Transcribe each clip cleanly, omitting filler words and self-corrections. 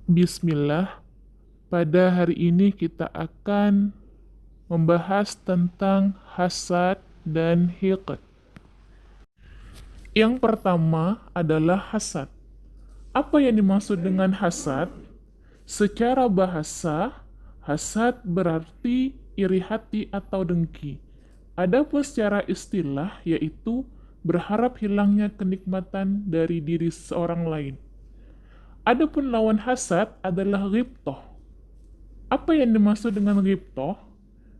Bismillah, pada hari ini kita akan membahas tentang hasad dan hiqd. Yang pertama adalah hasad. Apa yang dimaksud dengan hasad? Secara bahasa, hasad berarti iri hati atau dengki. Adapun secara istilah yaitu berharap hilangnya kenikmatan dari diri seorang lain. Adapun lawan hasad adalah ghibthah. Apa yang dimaksud dengan ghibthah?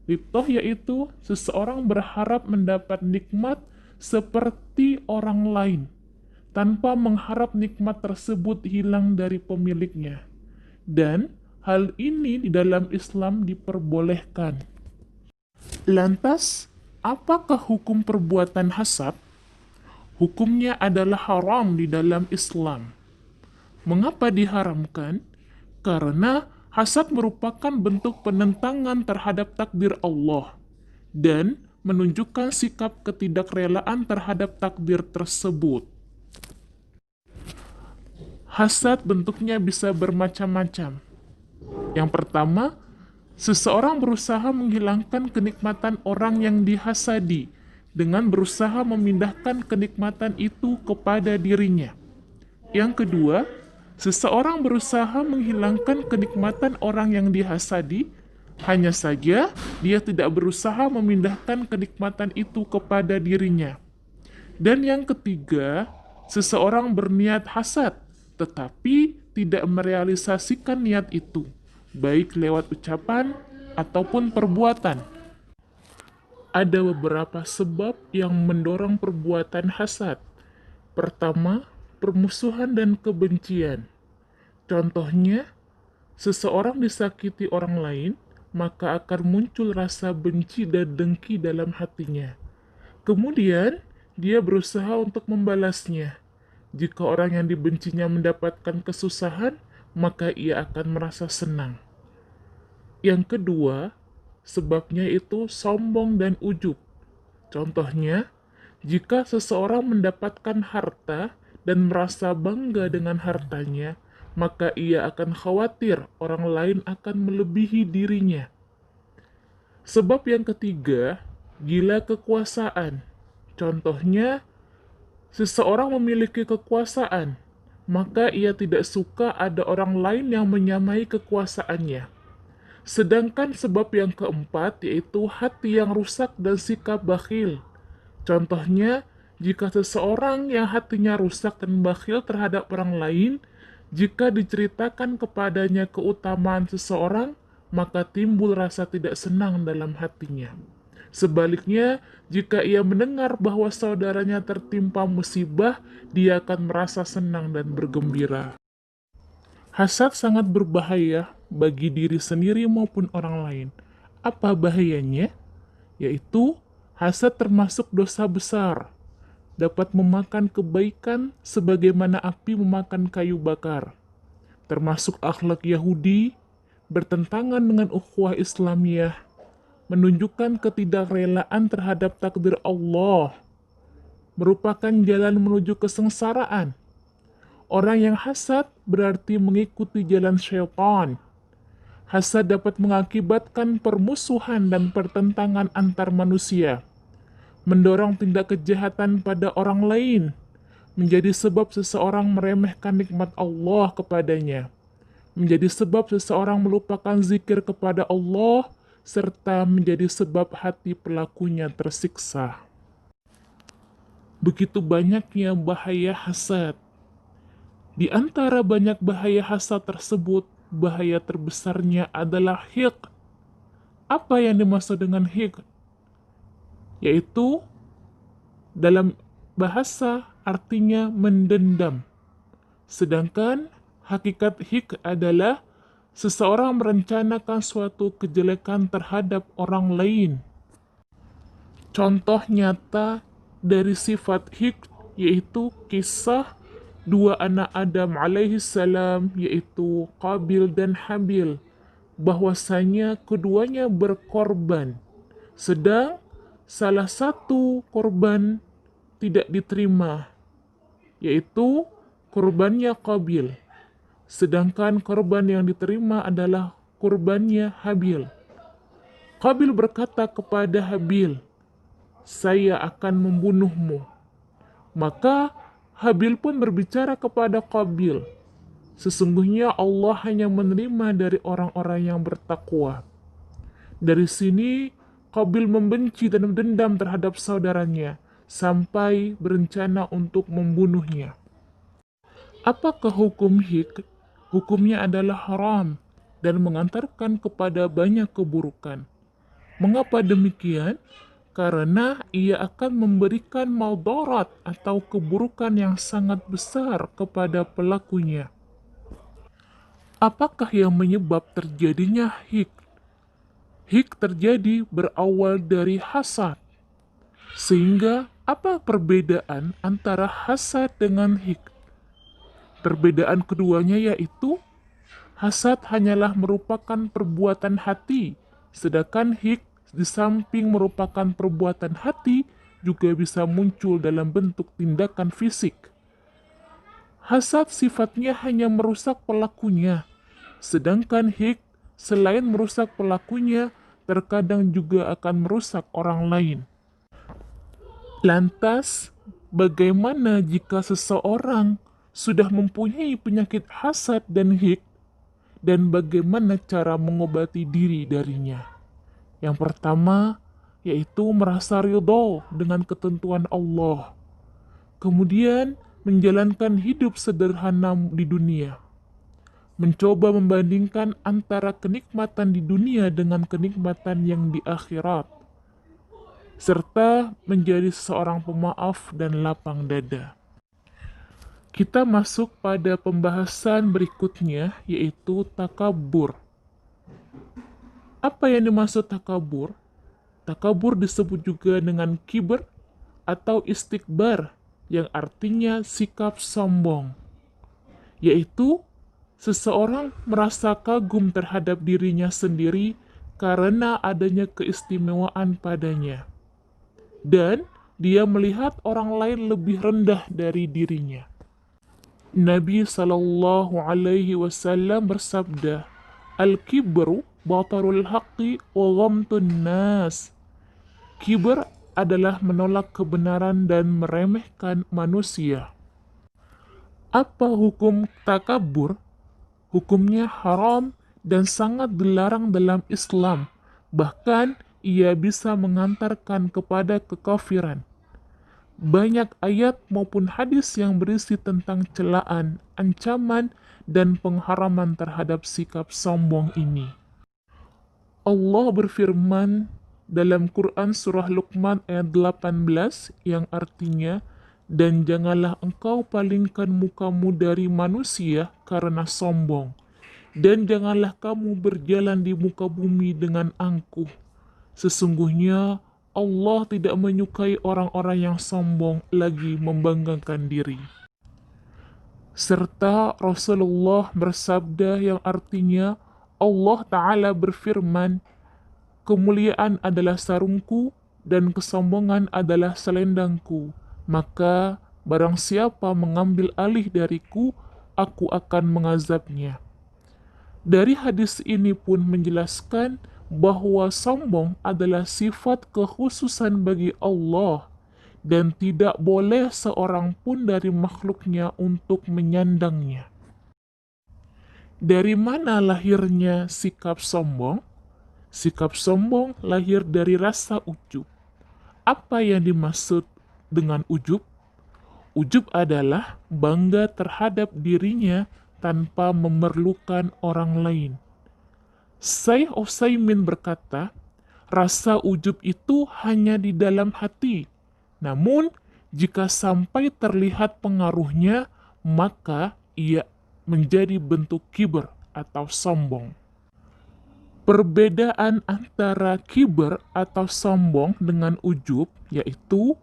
Ghibthah yaitu seseorang berharap mendapat nikmat seperti orang lain, tanpa mengharap nikmat tersebut hilang dari pemiliknya. Dan hal ini di dalam Islam diperbolehkan. Lantas, apakah hukum perbuatan hasad? Hukumnya adalah haram di dalam Islam. Mengapa diharamkan? Karena hasad merupakan bentuk penentangan terhadap takdir Allah dan menunjukkan sikap ketidakrelaan terhadap takdir tersebut. Hasad bentuknya bisa bermacam-macam. Yang pertama, seseorang berusaha menghilangkan kenikmatan orang yang dihasadi dengan berusaha memindahkan kenikmatan itu kepada dirinya. Yang kedua, seseorang berusaha menghilangkan kenikmatan orang yang dihasadi, hanya saja dia tidak berusaha memindahkan kenikmatan itu kepada dirinya. Dan yang ketiga, seseorang berniat hasad, tetapi tidak merealisasikan niat itu, baik lewat ucapan ataupun perbuatan. Ada beberapa sebab yang mendorong perbuatan hasad. Pertama, permusuhan dan kebencian. Contohnya, seseorang disakiti orang lain, maka akan muncul rasa benci dan dengki dalam hatinya. Kemudian, dia berusaha untuk membalasnya. Jika orang yang dibencinya mendapatkan kesusahan, maka ia akan merasa senang. Yang kedua, sebabnya itu sombong dan ujub. Contohnya, jika seseorang mendapatkan harta dan merasa bangga dengan hartanya, maka ia akan khawatir orang lain akan melebihi dirinya. Sebab yang ketiga, gila kekuasaan. Contohnya, seseorang memiliki kekuasaan, maka ia tidak suka ada orang lain yang menyamai kekuasaannya. Sedangkan sebab yang keempat yaitu hati yang rusak dan sikap bakhil. Contohnya, jika seseorang yang hatinya rusak dan bakhil terhadap orang lain, jika diceritakan kepadanya keutamaan seseorang, maka timbul rasa tidak senang dalam hatinya. Sebaliknya, jika ia mendengar bahwa saudaranya tertimpa musibah, dia akan merasa senang dan bergembira. Hasad sangat berbahaya bagi diri sendiri maupun orang lain. Apa bahayanya? Yaitu, hasad termasuk dosa besar, dapat memakan kebaikan sebagaimana api memakan kayu bakar, termasuk akhlak Yahudi, bertentangan dengan ukhuwah Islamiyah, menunjukkan ketidakrelaan terhadap takdir Allah, merupakan jalan menuju kesengsaraan. Orang yang hasad berarti mengikuti jalan syaitan. Hasad dapat mengakibatkan permusuhan dan pertentangan antar manusia, mendorong tindak kejahatan pada orang lain, menjadi sebab seseorang meremehkan nikmat Allah kepadanya, menjadi sebab seseorang melupakan zikir kepada Allah, serta menjadi sebab hati pelakunya tersiksa. Begitu banyaknya bahaya hasad. Di antara banyak bahaya hasad tersebut, bahaya terbesarnya adalah hiqd. Apa yang dimaksud dengan hiqd? Yaitu dalam bahasa artinya mendendam. Sedangkan hakikat hiqd adalah seseorang merencanakan suatu kejelekan terhadap orang lain. Contoh nyata dari sifat hiqd yaitu kisah dua anak Adam alaihi salam yaitu Qabil dan Habil, bahwasanya keduanya berkorban, sedang salah satu korban tidak diterima, yaitu korbannya Qabil. sedangkan korban yang diterima adalah kurbannya Habil. Qabil berkata kepada Habil, "Saya akan membunuhmu." Maka Habil pun berbicara kepada Qabil, "Sesungguhnya Allah hanya menerima dari orang-orang yang bertakwa." Dari sini Qabil membenci dan dendam terhadap saudaranya sampai berencana untuk membunuhnya. Apakah hukum hik? Hukumnya adalah haram dan mengantarkan kepada banyak keburukan. Mengapa demikian? Karena ia akan memberikan madarat atau keburukan yang sangat besar kepada pelakunya. Apakah yang menyebab terjadinya hik? Hik terjadi berawal dari hasad. Sehingga apa perbedaan antara hasad dengan hik? Perbedaan keduanya yaitu hasad hanyalah merupakan perbuatan hati, sedangkan hik di samping merupakan perbuatan hati juga bisa muncul dalam bentuk tindakan fisik. Hasad sifatnya hanya merusak pelakunya, sedangkan hik selain merusak pelakunya, terkadang juga akan merusak orang lain. Lantas, bagaimana jika seseorang sudah mempunyai penyakit hasad dan hik, dan bagaimana cara mengobati diri darinya? Yang pertama, yaitu merasa ridho dengan ketentuan Allah. Kemudian, menjalankan hidup sederhana di dunia. Mencoba membandingkan antara kenikmatan di dunia dengan kenikmatan yang di akhirat. Serta menjadi seorang pemaaf dan lapang dada. Kita masuk pada pembahasan berikutnya, yaitu takabur. Apa yang dimaksud takabur? Takabur disebut juga dengan kibr atau istikbar, yang artinya sikap sombong, yaitu seseorang merasa kagum terhadap dirinya sendiri karena adanya keistimewaan padanya, dan dia melihat orang lain lebih rendah dari dirinya. Nabi SAW bersabda, "Al-kibru batarul haqqi wa ghamtun nas." Kibr adalah menolak kebenaran dan meremehkan manusia. Apa hukum takabur? Hukumnya haram dan sangat dilarang dalam Islam. Bahkan ia bisa mengantarkan kepada kekafiran. Banyak ayat maupun hadis yang berisi tentang celaan, ancaman, dan pengharaman terhadap sikap sombong ini. Allah berfirman dalam Quran surah Luqman ayat 18 yang artinya, "Dan janganlah engkau palingkan mukamu dari manusia karena sombong, dan janganlah kamu berjalan di muka bumi dengan angkuh. Sesungguhnya Allah tidak menyukai orang-orang yang sombong lagi membanggakan diri." Serta Rasulullah bersabda yang artinya, Allah Ta'ala berfirman, "Kemuliaan adalah sarungku dan kesombongan adalah selendangku. Maka barang siapa mengambil alih dariku, aku akan mengazabnya." Dari hadis ini pun menjelaskan bahwa sombong adalah sifat kekhususan bagi Allah dan tidak boleh seorang pun dari makhluknya untuk menyandangnya. Dari mana lahirnya sikap sombong? Sikap sombong lahir dari rasa ujub. Apa yang dimaksud dengan ujub? Ujub adalah bangga terhadap dirinya tanpa memerlukan orang lain. Syekh Utsaimin berkata, rasa ujub itu hanya di dalam hati. Namun, jika sampai terlihat pengaruhnya, maka ia menjadi bentuk kibr atau sombong. Perbedaan antara kibr atau sombong dengan ujub, yaitu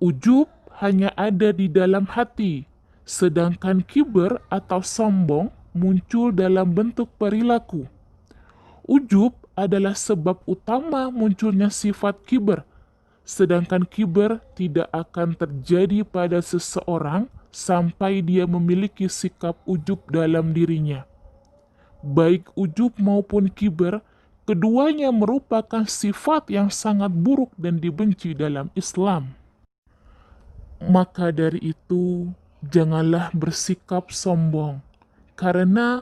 ujub hanya ada di dalam hati, sedangkan kibr atau sombong muncul dalam bentuk perilaku. Ujub adalah sebab utama munculnya sifat kibr, Sedangkan kibar tidak akan terjadi pada seseorang sampai dia memiliki sikap ujub dalam dirinya. Baik ujub maupun kibar, keduanya merupakan sifat yang sangat buruk dan dibenci dalam Islam. Maka dari itu, janganlah bersikap sombong, karena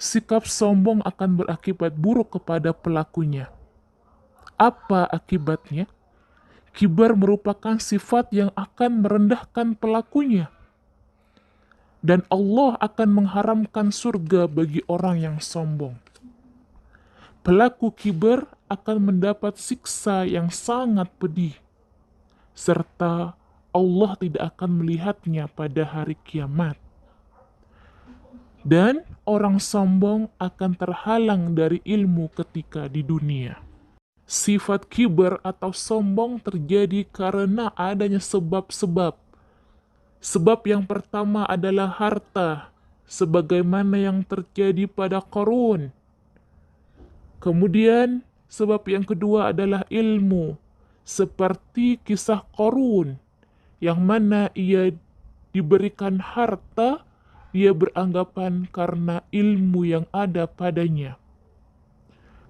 sikap sombong akan berakibat buruk kepada pelakunya. Apa akibatnya? Kibar merupakan sifat yang akan merendahkan pelakunya. Dan Allah akan mengharamkan surga bagi orang yang sombong. Pelaku kibar akan mendapat siksa yang sangat pedih. Serta Allah tidak akan melihatnya pada hari kiamat. Dan orang sombong akan terhalang dari ilmu ketika di dunia. Sifat kibar atau sombong terjadi karena adanya sebab-sebab. Sebab yang pertama adalah harta, sebagaimana yang terjadi pada Qarun. Kemudian, sebab yang kedua adalah ilmu, seperti kisah Qarun, yang mana ia diberikan harta, ia beranggapan karena ilmu yang ada padanya.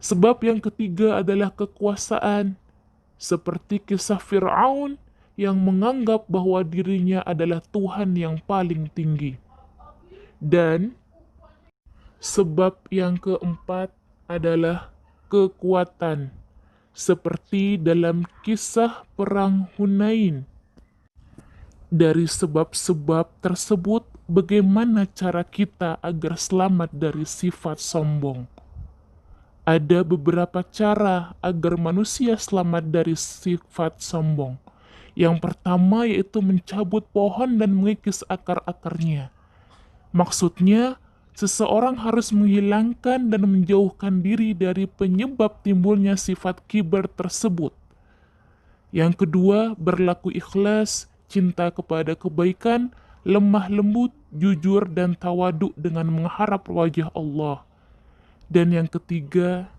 Sebab yang ketiga adalah kekuasaan, seperti kisah Fir'aun yang menganggap bahwa dirinya adalah Tuhan yang paling tinggi. Dan sebab yang keempat adalah kekuatan, seperti dalam kisah Perang Hunain. Dari sebab-sebab tersebut, bagaimana cara kita agar selamat dari sifat sombong? Ada beberapa cara agar manusia selamat dari sifat sombong. Yang pertama yaitu mencabut pohon dan mengikis akar-akarnya. Maksudnya, seseorang harus menghilangkan dan menjauhkan diri dari penyebab timbulnya sifat kibar tersebut. Yang kedua, berlaku ikhlas, cinta kepada kebaikan, lemah lembut, jujur, dan tawaduk dengan mengharap wajah Allah. Dan yang ketiga,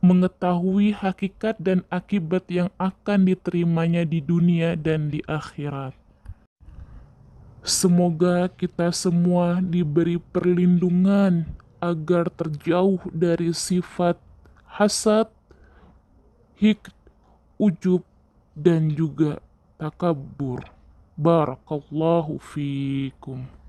mengetahui hakikat dan akibat yang akan diterimanya di dunia dan di akhirat. Semoga kita semua diberi perlindungan agar terjauh dari sifat hasad, hikd, ujub, dan juga takabur. Barakallahu fiikum.